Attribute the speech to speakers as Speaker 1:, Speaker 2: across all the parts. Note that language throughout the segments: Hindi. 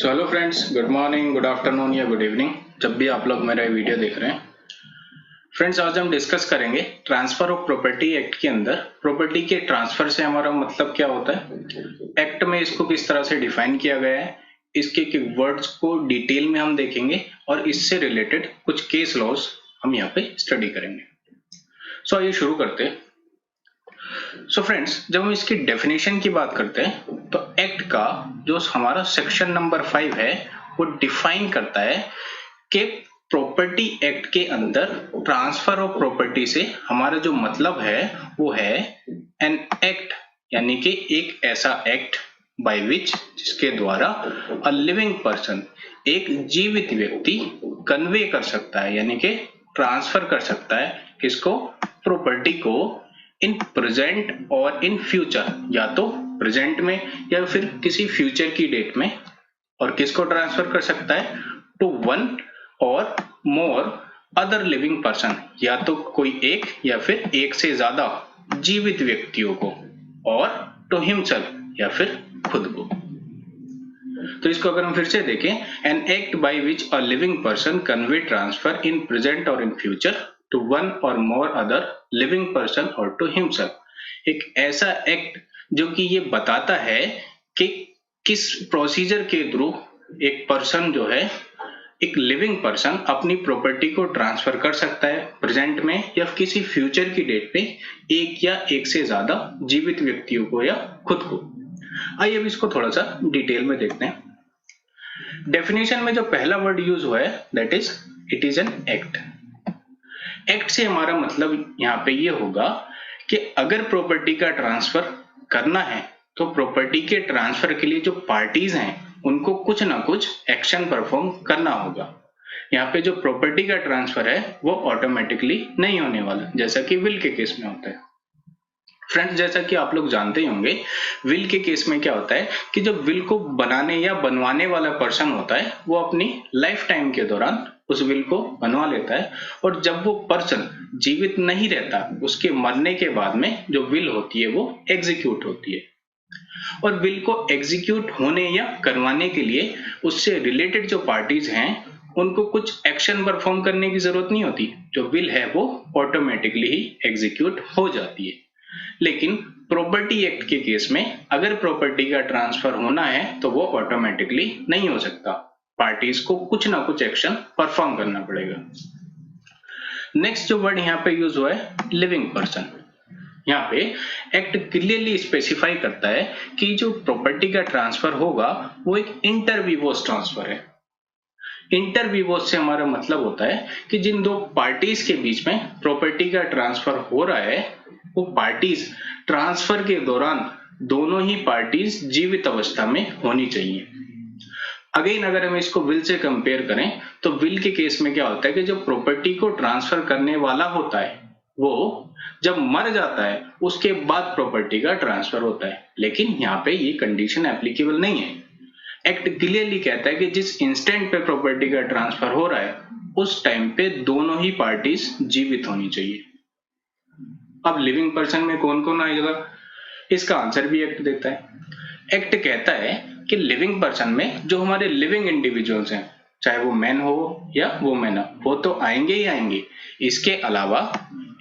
Speaker 1: So hello friends, good morning, good afternoon या गुड इवनिंग, जब भी आप लोग मेरा वीडियो देख रहे हैं। फ्रेंड्स, आज हम डिस्कस करेंगे ट्रांसफर ऑफ प्रॉपर्टी एक्ट के अंदर प्रॉपर्टी के ट्रांसफर से हमारा मतलब क्या होता है, एक्ट में इसको किस तरह से डिफाइन किया गया है, इसके वर्ड्स को डिटेल में हम देखेंगे और इससे रिलेटेड कुछ केस लॉज हम यहाँ पे स्टडी करेंगे। सो आइए शुरू करते हैं। सो फ्रेंड्स, जब हम इसकी डेफिनेशन की बात करते हैं तो एक्ट का जो हमारा सेक्शन नंबर 5 है वो डिफाइन करता है कि प्रॉपर्टी एक्ट के अंदर ट्रांसफर ऑफ प्रॉपर्टी से हमारा जो मतलब है वो है एन एक्ट, यानी कि एक ऐसा एक्ट बाय विच, जिसके द्वारा अ लिविंग पर्सन, एक जीवित व्यक्ति कन्वे कर सकता है, यानी कि ट्रांसफर कर सकता है किसको, प्रॉपर्टी को, इन प्रेजेंट और इन फ्यूचर, या तो प्रेजेंट में या फिर किसी फ्यूचर की डेट में, और किसको ट्रांसफर कर सकता है, टू वन और मोर अदर लिविंग पर्सन, या तो कोई एक या फिर एक से ज्यादा जीवित व्यक्तियों को, और टू हिमसेल्फ, या फिर खुद को। तो इसको अगर हम फिर से देखें, an act by which a living person convey transfer in present और इन फ्यूचर टू वन और मोर अदर लिविंग पर्सन और टू हिमसेल्फ, एक ऐसा एक्ट जो कि ये बताता है कि किस प्रोसीजर के थ्रू एक पर्सन जो है, एक लिविंग पर्सन अपनी प्रॉपर्टी को ट्रांसफर कर सकता है प्रेजेंट में या किसी फ्यूचर की डेट पे एक या एक से ज्यादा जीवित व्यक्तियों को या खुद को। आइए अब इसको थोड़ा सा डिटेल में देखते हैं। डेफिनेशन में जो पहला वर्ड यूज हुआ है that is it is an act. Act से हमारा मतलब यहाँ पे ये होगा कि अगर प्रॉपर्टी का ट्रांसफर करना है तो प्रॉपर्टी के ट्रांसफर के लिए जो पार्टीज हैं उनको कुछ ना कुछ एक्शन परफॉर्म करना होगा। यहाँ पे जो प्रॉपर्टी का ट्रांसफर है वो ऑटोमेटिकली नहीं होने वाला, जैसा कि विल के केस में होता है। फ्रेंड्स, जैसा कि आप लोग जानते ही होंगे, विल के केस में क्या होता है कि जो विल को बनाने या बनवाने वाला पर्सन होता है वो अपनी लाइफ टाइम के दौरान उस विल को बनवा लेता है, और जब वो पर्सन जीवित नहीं रहता उसके मरने के बाद में जो विल होती है वो एग्जीक्यूट होती है। और विल को एग्जीक्यूट होने या करवाने के लिए उससे रिलेटेड जो पार्टीज हैं उनको कुछ एक्शन परफॉर्म करने की जरूरत नहीं होती, जो विल है वो ऑटोमेटिकली ही एग्जीक्यूट हो जाती है। लेकिन प्रॉपर्टी एक्ट के केस में अगर प्रॉपर्टी का ट्रांसफर होना है तो वो ऑटोमेटिकली नहीं हो सकता, पार्टीज को कुछ ना कुछ एक्शन परफॉर्म करना पड़ेगा। नेक्स्ट जो वर्ड यहाँ पे यूज हुआ है लिविंग पर्सन, यहाँ पे एक्ट क्लियरली स्पेसिफाई करता है कि जो प्रॉपर्टी का ट्रांसफर होगा वो एक इंटर विवोस ट्रांसफर है। इंटर विवोस से हमारा मतलब होता है कि जिन दो पार्टीज के बीच में प्रॉपर्टी का ट्रांसफर हो रहा है वो पार्टीज ट्रांसफर के दौरान दोनों ही पार्टीज जीवित अवस्था में होनी चाहिए। अगेन अगर हम इसको विल से कंपेयर करें तो विल के केस में क्या होता है कि जो प्रॉपर्टी को ट्रांसफर करने वाला होता है वो जब मर जाता है उसके बाद प्रॉपर्टी का ट्रांसफर होता है, लेकिन यहाँ पे ये कंडीशन एप्लीकेबल नहीं है। एक्ट क्लियरली कहता है कि जिस इंस्टेंट पे प्रॉपर्टी का ट्रांसफर हो रहा है उस टाइम पे दोनों ही पार्टीज जीवित होनी चाहिए। अब लिविंग पर्सन में कौन कौन आएगा, इसका आंसर भी एक्ट देता है। एक्ट कहता है कि लिविंग पर्सन में जो हमारे लिविंग इंडिविजुअल्स हैं, चाहे वो मैन हो या वुमेन हो, वो तो आएंगे ही आएंगे। इसके अलावा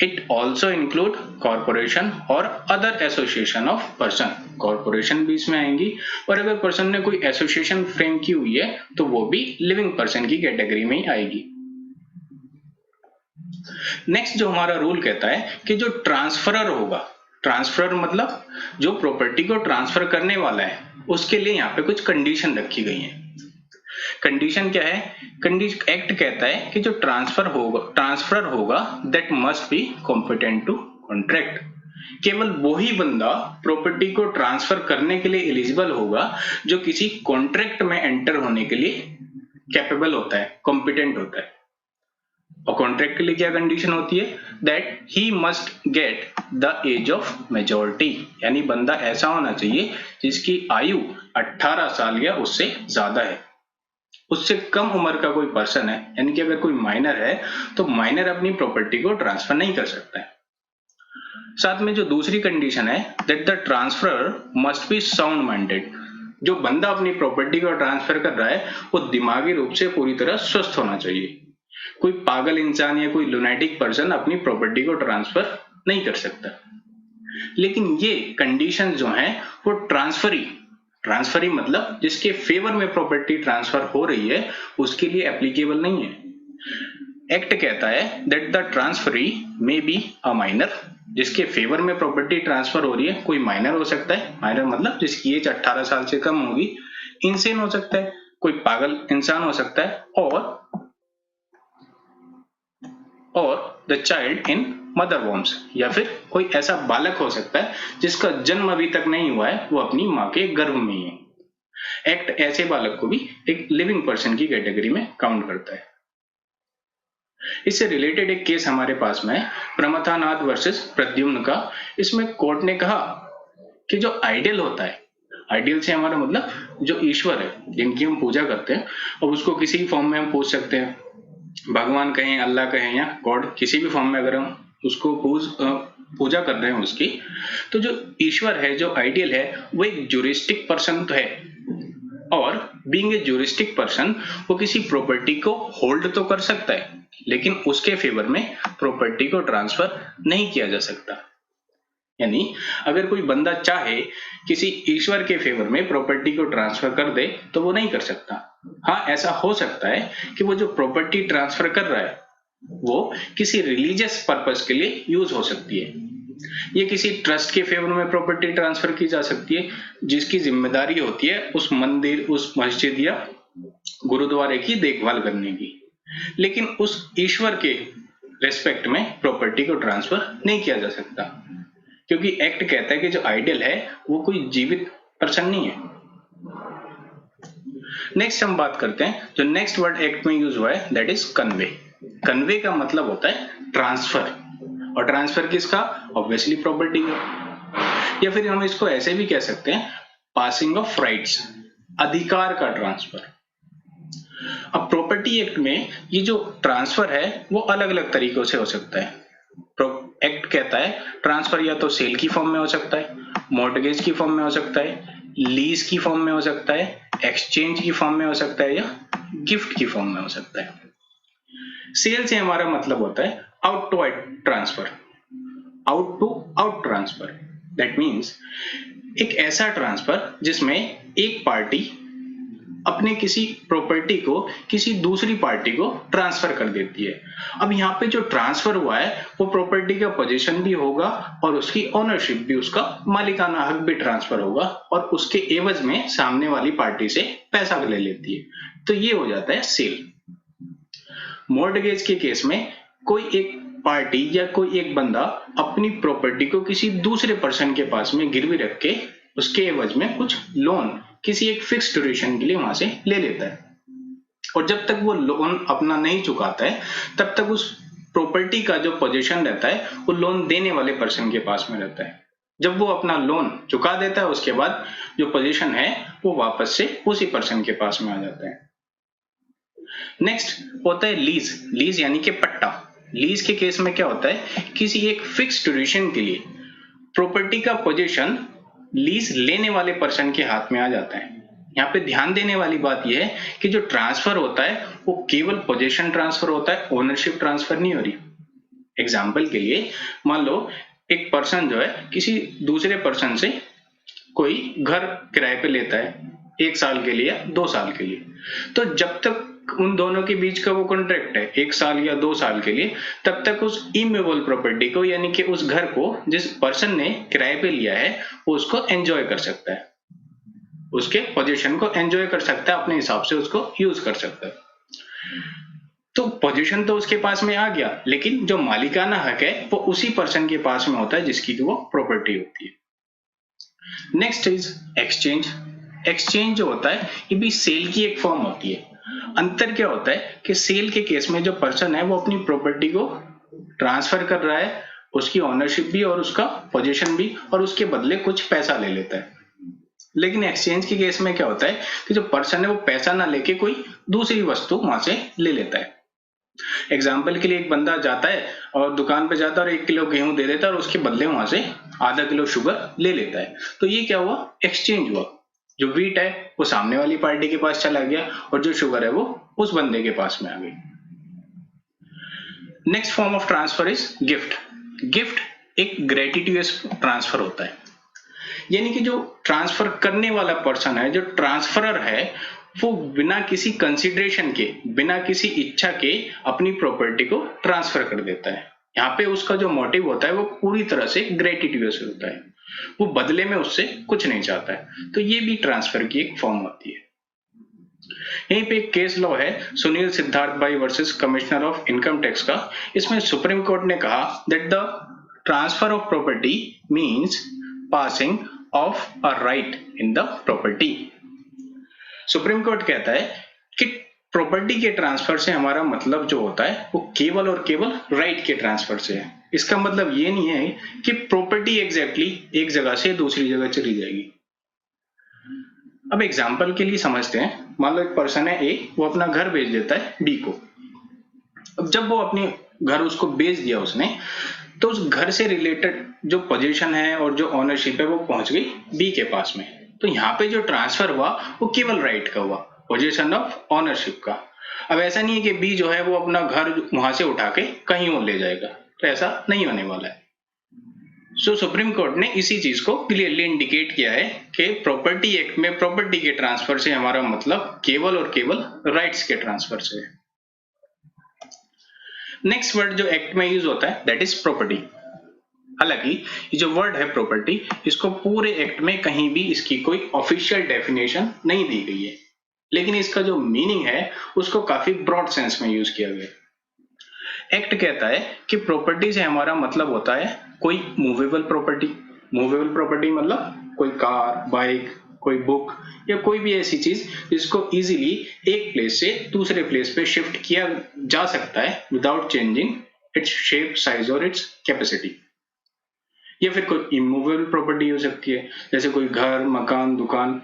Speaker 1: इट ऑल्सो इंक्लूड कॉर्पोरेशन और other association of person, corporation भी इसमें आएंगी, और अगर पर्सन ने कोई एसोसिएशन फ्रेम की हुई है तो वो भी लिविंग पर्सन की कैटेगरी में ही आएगी। नेक्स्ट जो हमारा रूल कहता है कि जो ट्रांसफरर होगा, ट्रांसफरर मतलब जो प्रॉपर्टी को ट्रांसफर करने वाला है, उसके लिए यहाँ पे कुछ कंडीशन रखी गई है। कंडीशन क्या है, एक्ट कहता है कि जो ट्रांसफरर होगा that must be competent to contract. केवल वही बंदा प्रॉपर्टी को ट्रांसफर करने के लिए एलिजिबल होगा जो किसी कॉन्ट्रैक्ट में एंटर होने के लिए कैपेबल होता है, कॉम्पिटेंट होता है। और कॉन्ट्रैक्ट के लिए क्या कंडीशन होती है, that he must get the age of majority, यानी बंदा ऐसा होना चाहिए जिसकी आयु 18 साल या उससे ज्यादा है। उससे कम उम्र का कोई पर्सन है, यानी कि अगर कोई माइनर है तो माइनर अपनी प्रॉपर्टी को ट्रांसफर नहीं कर सकता है। साथ में जो दूसरी कंडीशन है that the transfer must be sound minded, जो बंदा अपनी प्रॉपर्टी को ट्रांसफर कर रहा है वो दिमागी रूप से पूरी तरह स्वस्थ होना चाहिए। कोई पागल इंसान या कोई लुनेटिक पर्सन अपनी प्रॉपर्टी को ट्रांसफर नहीं कर सकता। लेकिन ये कंडीशन जो है वो ट्रांसफरी मतलब जिसके फेवर में प्रॉपर्टी ट्रांसफर हो रही है उसके लिए एप्लीकेबल नहीं है। एक्ट कहता है that the transferee may be a minor, जिसके फेवर में प्रॉपर्टी ट्रांसफर हो रही है कोई माइनर हो सकता है, माइनर मतलब जिसकी एज 18 साल से कम होगी, इंसेन हो सकता है, कोई पागल इंसान हो सकता है, और the child in mother worms, या फिर कोई ऐसा बालक हो सकता है जिसका जन्म अभी तक नहीं हुआ है, वो अपनी माँ के गर्भ में ही है। एक्ट ऐसे बालक को भी एक लिविंग पर्सन की कैटेगरी में काउंट करता है। इससे रिलेटेड एक केस हमारे पास में है, प्रमथानाथ वर्सेस प्रद्युम्न का। इसमें कोर्ट ने कहा कि जो आइडियल होता है, आइडियल से हमारा मतलब जो ईश्वर है जिनकी हम पूजा करते हैं, और उसको किसी फॉर्म में हम पूछ सकते हैं, भगवान कहें, अल्लाह कहें या गॉड, किसी भी फॉर्म में अगर हम उसको पूजा कर रहे हैं उसकी, तो जो ईश्वर है, जो आइडियल है, वो एक ज्यूरिस्टिक पर्सन तो है, और बीइंग ए ज्यूरिस्टिक पर्सन वो किसी प्रॉपर्टी को होल्ड तो कर सकता है लेकिन उसके फेवर में प्रॉपर्टी को ट्रांसफर नहीं किया जा सकता। यानी अगर कोई बंदा चाहे किसी ईश्वर के फेवर में प्रॉपर्टी को ट्रांसफर कर दे तो वो नहीं कर सकता। हाँ, ऐसा हो सकता है कि वो जो प्रॉपर्टी ट्रांसफर कर रहा है वो किसी रिलीजियस पर्पस के लिए यूज हो सकती है। ये किसी ट्रस्ट के फेवर में प्रॉपर्टी ट्रांसफर की जा सकती है जिसकी जिम्मेदारी होती है उस मंदिर, उस मस्जिद या गुरुद्वारे की देखभाल करने की, लेकिन उस ईश्वर के रेस्पेक्ट में प्रॉपर्टी को ट्रांसफर नहीं किया जा सकता, क्योंकि एक्ट कहता है कि जो आइडियल है वो कोई जीवित पर्सन नहीं है। नेक्स्ट हम बात करते हैं, जो नेक्स्ट वर्ड एक्ट में यूज हुआ है दैट इज कन्वे। कन्वे का मतलब होता है ट्रांसफर, और ट्रांसफर किसका? ऑब्वियसली प्रॉपर्टी का। या फिर हम इसको ऐसे भी कह सकते हैं पासिंग ऑफ राइट्स, अधिकार का ट्रांसफर। अब प्रॉपर्टी एक्ट में ये जो ट्रांसफर है वो अलग अलग तरीकों से हो सकता है। एक्ट कहता है ट्रांसफर या तो सेल की फॉर्म में हो सकता है, मॉर्टगेज की फॉर्म में हो सकता है, लीज की फॉर्म में हो सकता है, एक्सचेंज की फॉर्म में हो सकता है, या गिफ्ट की फॉर्म में हो सकता है। सेल से हमारा मतलब होता है out to transfer, out to out transfer. That means एक ऐसा ट्रांसफर जिसमें एक पार्टी अपने किसी प्रॉपर्टी को किसी दूसरी पार्टी को ट्रांसफर कर देती है। अब यहाँ पे जो ट्रांसफर हुआ है वो प्रॉपर्टी का पोजीशन भी होगा और उसकी ओनरशिप भी, उसका मालिकाना हक भी ट्रांसफर होगा, और उसके एवज में सामने वाली पार्टी से पैसा ले लेती है, तो ये हो जाता है सेल। मॉर्टगेज के केस में कोई एक पार्टी या कोई एक बंदा अपनी प्रॉपर्टी को किसी दूसरे पर्सन के पास में गिरवी रख के उसके एवज में कुछ लोन किसी एक फिक्स ड्यूरेशन के लिए वहां से ले लेता है, और जब तक वो लोन अपना नहीं चुकाता है तब तक उस प्रॉपर्टी का जो पोजीशन रहता है वो लोन देने वाले पर्सन के पास में रहता है। जब वो अपना लोन चुका देता है उसके बाद जो पोजीशन है वो वापस से उसी पर्सन के पास में आ जाता है। नेक्स्ट होता है लीज। लीज यानी कि पट्टा। लीज के केस में क्या होता है, किसी एक फिक्स ड्यूरेशन के लिए प्रॉपर्टी का पोजीशन लीज लेने वाले पर्सन के हाथ में आ जाता है। यहाँ पे ध्यान देने वाली बात यह है कि जो ट्रांसफर होता है वो केवल पोजीशन ट्रांसफर होता है, ओनरशिप ट्रांसफर नहीं हो रही। एग्जाम्पल के लिए मान लो एक पर्सन जो है किसी दूसरे पर्सन से कोई घर किराए पे लेता है 1 साल के लिए या 2 साल के लिए, तो जब तक उन दोनों के बीच का वो कॉन्ट्रैक्ट है 1 साल या 2 साल के लिए, तब तक उस इमूवेबल प्रॉपर्टी को यानी कि उस घर को जिस पर्सन ने किराए पे लिया है वो उसको एंजॉय कर सकता है, उसके पोजीशन को एंजॉय कर सकता है, अपने हिसाब से उसको यूज कर सकता है। तो पोजीशन तो उसके पास में आ गया, लेकिन जो मालिकाना हक है वो उसी पर्सन के पास में होता है जिसकी वो प्रॉपर्टी होती है। Next is exchange. एक्सचेंज जो होता है ये भी सेल की एक फॉर्म होती है। अंतर क्या होता है कि सेल के केस में जो पर्सन है वो अपनी प्रॉपर्टी को ट्रांसफर कर रहा है, उसकी ओनरशिप भी और उसका पोजीशन भी, और उसके बदले कुछ पैसा ले लेता है। लेकिन एक्सचेंज के केस में क्या होता है कि जो पर्सन है वो पैसा ना लेके कोई दूसरी वस्तु वहां से ले लेता है। एग्जाम्पल के लिए एक बंदा जाता है और दुकान पे जाता है और 1 किलो गेहूं दे देता है और उसके बदले वहां से आधा किलो शुगर ले लेता है, तो ये क्या हुआ, एक्सचेंज हुआ। जो व्हीट है वो सामने वाली पार्टी के पास चला गया और जो शुगर है वो उस बंदे के पास में आ गई। Next form of transfer is gift. Gift एक ग्रेटिट्यूअस ट्रांसफर होता है, यानी कि जो ट्रांसफर करने वाला पर्सन है, जो ट्रांसफरर है, वो बिना किसी कंसिडरेशन के, बिना किसी इच्छा के अपनी प्रॉपर्टी को ट्रांसफर कर देता है। यहाँ पे उसका जो मोटिव होता है वो पूरी तरह से ग्रेटिट्यूअस होता है, वो बदले में उससे कुछ नहीं चाहता है। तो ये भी ट्रांसफर की एक फॉर्म होती है। यहीं पे एक केस लॉ है सुनील सिद्धार्थ भाई versus commissioner of income tax का। इसमें सुप्रीम कोर्ट ने कहा that the transfer of property means passing of a right in the property. Supreme court कहता है कि प्रॉपर्टी के ट्रांसफर से हमारा मतलब जो होता है वो केवल और केवल राइट के ट्रांसफर से है। इसका मतलब ये नहीं है कि प्रॉपर्टी एग्जैक्टली एक जगह से दूसरी जगह चली जाएगी। अब एग्जांपल के लिए समझते हैं, मान लो एक पर्सन है ए, वो अपना घर बेच देता है बी को। अब जब वो अपने घर उसको बेच दिया उसने, तो उस घर से रिलेटेड जो पोजीशन है और जो ओनरशिप है वो पहुंच गई बी के पास में। तो यहाँ पे जो ट्रांसफर हुआ वो केवल राइट का हुआ, पोजीशन ऑफ ओनरशिप का। अब ऐसा नहीं है कि बी जो है वो अपना घर वहां से उठा के कहीं और ले जाएगा, तो ऐसा नहीं होने वाला है। सो सुप्रीम कोर्ट ने इसी चीज को क्लियरली इंडिकेट किया है कि प्रॉपर्टी एक्ट में प्रॉपर्टी के ट्रांसफर से हमारा मतलब केवल और केवल राइट्स के ट्रांसफर से है। नेक्स्ट वर्ड जो एक्ट में यूज होता है दैट इज प्रॉपर्टी। हालांकि ये जो वर्ड है प्रॉपर्टी, इसको पूरे एक्ट में कहीं भी इसकी कोई ऑफिशियल डेफिनेशन नहीं दी गई है, लेकिन इसका जो मीनिंग है उसको काफी ब्रॉड सेंस में यूज किया गया। एक्ट कहता है कि प्रॉपर्टी से हमारा मतलब होता है कोई मूवेबल प्रॉपर्टी। मूवेबल प्रॉपर्टी मतलब कोई कार, बाइक, कोई बुक या कोई भी ऐसी चीज जिसको इजीली एक प्लेस से दूसरे प्लेस पे शिफ्ट किया जा सकता है without changing its shape, size और इट्स कैपेसिटी। या फिर कोई इमूवेबल प्रॉपर्टी हो सकती है, जैसे कोई घर, मकान, दुकान,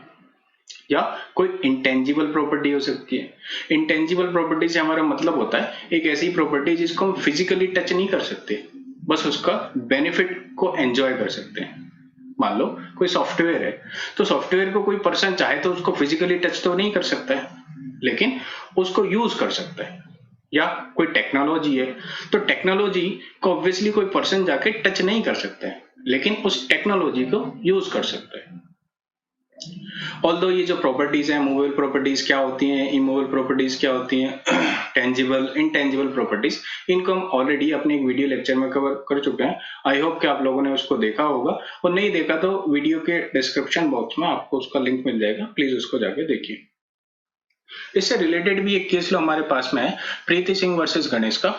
Speaker 1: या कोई इंटेंजिबल प्रॉपर्टी हो सकती है। इंटेंजिबल प्रॉपर्टी से हमारा मतलब होता है एक ऐसी प्रॉपर्टी जिसको हम फिजिकली टच नहीं कर सकते, बस उसका बेनिफिट को एंजॉय कर सकते हैं। मान लो कोई सॉफ्टवेयर है, तो सॉफ्टवेयर को कोई पर्सन चाहे तो उसको फिजिकली टच तो नहीं कर सकता है, लेकिन उसको यूज कर सकता है। या कोई टेक्नोलॉजी है, तो टेक्नोलॉजी को ऑब्वियसली कोई पर्सन जाके टच नहीं कर सकता है, लेकिन उस टेक्नोलॉजी को यूज कर सकता है। ऑल्दो ये जो प्रॉपर्टीज है, मूवेबल प्रॉपर्टीज क्या होती हैं, इमूवेबल प्रॉपर्टीज क्या होती हैं, टेंजिबल, इनटेंजिबल प्रॉपर्टीज, इनको हम ऑलरेडी अपने एक वीडियो लेक्चर में कवर कर चुके हैं। आई होप कि आप लोगों ने उसको देखा होगा, और नहीं देखा तो वीडियो के डिस्क्रिप्शन बॉक्स में आपको उसका लिंक मिल जाएगा, प्लीज उसको जाके देखिए। इससे रिलेटेड भी एक केस लो हमारे पास में है, प्रीति सिंह वर्सेस गणेश का।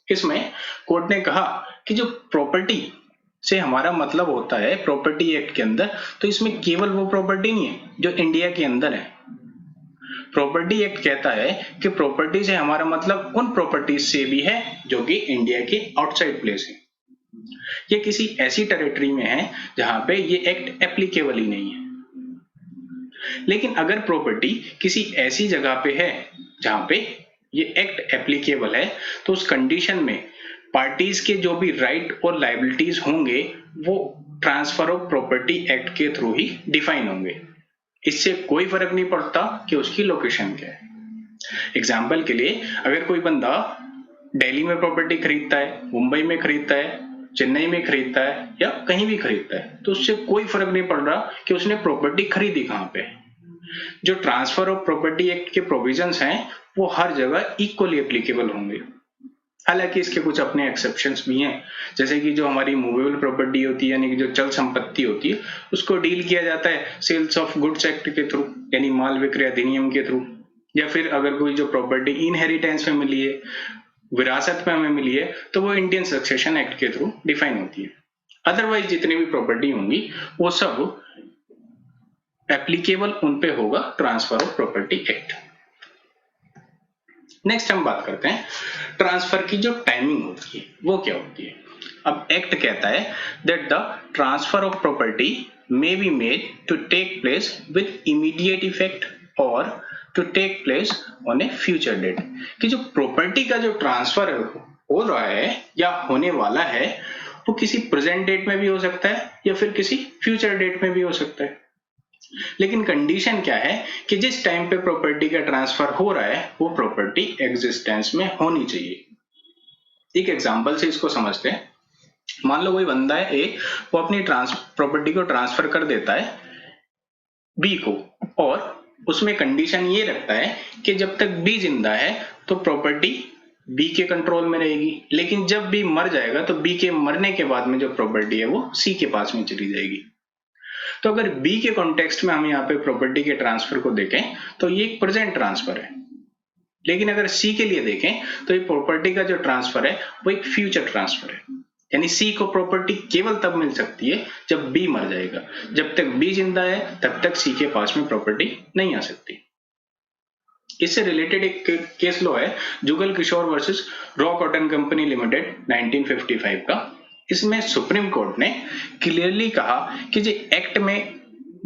Speaker 1: इसमें कोर्ट ने कहा कि जो प्रॉपर्टी से हमारा मतलब होता है प्रॉपर्टी एक्ट के अंदर, तो इसमें केवल वो प्रॉपर्टी नहीं है जो इंडिया के अंदर है। प्रॉपर्टी एक्ट कहता है कि प्रॉपर्टी से हमारा मतलब उन प्रॉपर्टीज से भी है जो कि इंडिया के आउटसाइड प्लेस है, ये किसी ऐसी टेरिटरी में है जहां पे ये एक्ट एप्लीकेबल ही नहीं है। लेकिन अगर प्रॉपर्टी किसी ऐसी जगह पे है जहां पे ये एक्ट एप्लीकेबल है, तो उस कंडीशन में पार्टीज के जो भी राइट और लायबिलिटीज होंगे वो ट्रांसफर ऑफ प्रॉपर्टी एक्ट के थ्रू ही डिफाइन होंगे। इससे कोई फर्क नहीं पड़ता कि उसकी लोकेशन क्या है। एग्जाम्पल के लिए, अगर कोई बंदा दिल्ली में प्रॉपर्टी खरीदता है, मुंबई में खरीदता है, चेन्नई में खरीदता है या कहीं भी खरीदता है, तो उससे कोई फर्क नहीं पड़ रहा कि उसने प्रॉपर्टी खरीदी कहां पे। जो ट्रांसफर ऑफ प्रॉपर्टी एक्ट के प्रोविजंस हैं वो हर जगह इक्वली एप्लीकेबल होंगे। हालांकि इसके कुछ अपने एक्सेप्शंस भी हैं, जैसे कि जो हमारी मूवेबल प्रॉपर्टी होती है, यानी कि जो चल संपत्ति होती है, उसको डील किया जाता है सेल्स ऑफ गुड्स एक्ट के थ्रू, यानी माल विक्रय अधिनियम के थ्रू। या फिर अगर कोई जो प्रॉपर्टी इनहेरिटेंस में मिली है, विरासत में हमें मिली है, तो वो इंडियन सक्सेशन एक्ट के थ्रू डिफाइन होती है। अदरवाइज जितनी भी प्रॉपर्टी होंगी वो सब एप्लीकेबल उन पे होगा transfer of property act. Next हम बात करते हैं ट्रांसफर की जो टाइमिंग होती है वो क्या होती है। अब एक्ट कहता है that the transfer of property may be made to take place with immediate effect और to take place on a future date, कि जो प्रॉपर्टी का जो ट्रांसफर हो रहा है या होने वाला है वो किसी प्रेजेंट डेट में भी हो सकता है या फिर किसी फ्यूचर डेट में भी हो सकता है। लेकिन कंडीशन क्या है कि जिस टाइम पे प्रॉपर्टी का ट्रांसफर हो रहा है वो प्रॉपर्टी एग्जिस्टेंस में होनी चाहिए। एक एग्जांपल से इसको समझते हैं। मान लो कोई बंदा है ए, वो अपनी प्रॉपर्टी को ट्रांसफर कर देता है बी को, और उसमें कंडीशन ये रखता है कि जब तक बी जिंदा है तो प्रॉपर्टी बी के कंट्रोल में रहेगी, लेकिन जब बी मर जाएगा तो बी के मरने के बाद में जो प्रॉपर्टी है वो सी के पास में चली जाएगी। तो अगर बी के कॉन्टेक्स्ट में हम यहाँ पे प्रॉपर्टी के ट्रांसफर को देखें तो ये एक प्रेजेंट ट्रांसफर है, लेकिन अगर सी के लिए देखें तो ये प्रॉपर्टी का जो ट्रांसफर है वो एक फ्यूचर ट्रांसफर है। यानी सी को प्रॉपर्टी केवल तब मिल सकती है जब बी मर जाएगा, जब तक बी जिंदा है तब तक सी के पास में प्रॉपर्टी नहीं आ सकती। इससे रिलेटेड एक केस लॉ है Jugal Kishore versus raw cotton company limited 1955 का। इसमें सुप्रीम कोर्ट ने क्लियरली कहा कि जो एक्ट में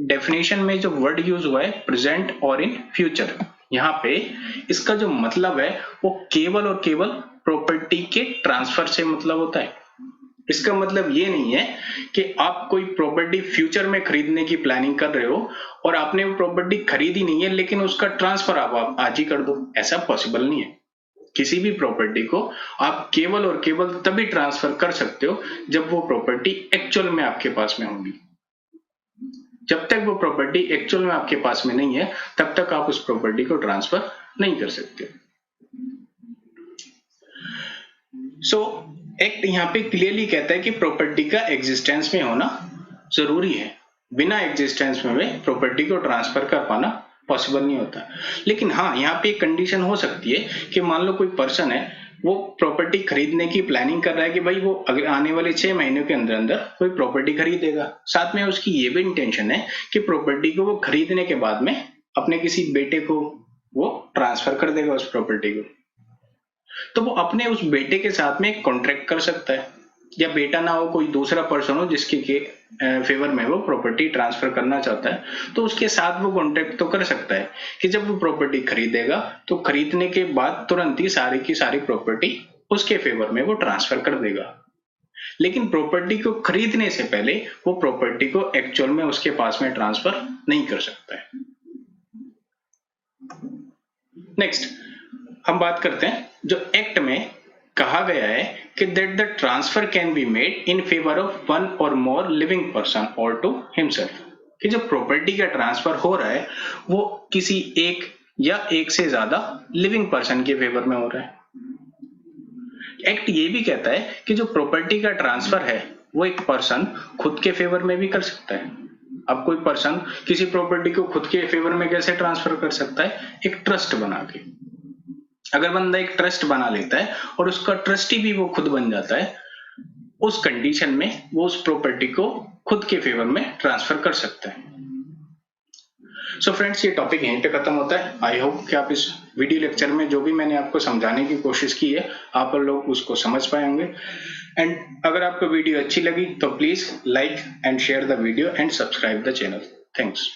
Speaker 1: डेफिनेशन में जो वर्ड यूज हुआ है प्रेजेंट और इन फ्यूचर, यहाँ पे इसका जो मतलब है वो केवल और केवल प्रॉपर्टी के ट्रांसफर से मतलब होता है। इसका मतलब ये नहीं है कि आप कोई प्रॉपर्टी फ्यूचर में खरीदने की प्लानिंग कर रहे हो और आपने वो प्रॉपर्टी खरीदी नहीं है लेकिन उसका ट्रांसफर आप आज ही कर दो, ऐसा पॉसिबल नहीं है। किसी भी प्रॉपर्टी को आप केवल और केवल तभी ट्रांसफर कर सकते हो जब वो प्रॉपर्टी एक्चुअल में आपके पास में होगी। जब तक वो प्रॉपर्टी एक्चुअल में आपके पास में नहीं है तब तक आप उस प्रॉपर्टी को ट्रांसफर नहीं कर सकते। एक्ट यहाँ पे क्लियरली कहता है कि प्रॉपर्टी का एग्जिस्टेंस में होना जरूरी है, बिना एग्जिस्टेंस में प्रॉपर्टी को ट्रांसफर कर पाना पॉसिबल नहीं होता। लेकिन हाँ, यहाँ पे एक कंडीशन हो सकती है कि मान लो कोई पर्सन है वो प्रॉपर्टी खरीदने की प्लानिंग कर रहा है कि भाई वो अगर आने वाले 6 महीनों के अंदर अंदर कोई प्रॉपर्टी खरीदेगा, साथ में उसकी ये भी इंटेंशन है कि प्रॉपर्टी को वो खरीदने के बाद में अपने किसी बेटे को वो ट्रांसफर कर देगा उस प्रॉपर्टी को। तो वो अपने उस बेटे के साथ में एक कॉन्ट्रैक्ट कर सकता है, या बेटा ना हो कोई दूसरा पर्सन हो जिसके फेवर में वो प्रॉपर्टी ट्रांसफर करना चाहता है, तो उसके साथ वो कॉन्ट्रैक्ट तो कर सकता है कि जब वो प्रॉपर्टी खरीदेगा तो खरीदने के बाद तुरंत ही सारी की सारी प्रॉपर्टी उसके फेवर में वो ट्रांसफर कर देगा। लेकिन प्रॉपर्टी को खरीदने से पहले वो प्रॉपर्टी को एक्चुअल में उसके पास में ट्रांसफर नहीं कर सकता है। नेक्स्ट हम बात करते हैं जो एक्ट में कहा गया है कि that the transfer can be made in favour of one और मोर लिविंग पर्सन और टू हिमसेल्फ, कि जो प्रॉपर्टी का ट्रांसफर हो रहा है वो किसी एक या एक से ज्यादा लिविंग पर्सन के फेवर में हो रहा है। एक्ट ये भी कहता है कि जो प्रॉपर्टी का ट्रांसफर है वो एक पर्सन खुद के फेवर में भी कर सकता है। अब कोई पर्सन किसी प्रॉपर्टी को खुद के फेवर में कैसे ट्रांसफर कर सकता है? एक ट्रस्ट बना के। अगर बंदा एक ट्रस्ट बना लेता है और उसका ट्रस्टी भी वो खुद बन जाता है, उस कंडीशन में वो उस प्रॉपर्टी को खुद के फेवर में ट्रांसफर कर सकता है। सो फ्रेंड्स, ये टॉपिक यहीं पे खत्म होता है। आई होप कि आप इस वीडियो लेक्चर में जो भी मैंने आपको समझाने की कोशिश की है आप लोग उसको समझ पाएंगे। एंड अगर आपको वीडियो अच्छी लगी तो please like and share the video and subscribe the channel. Thanks.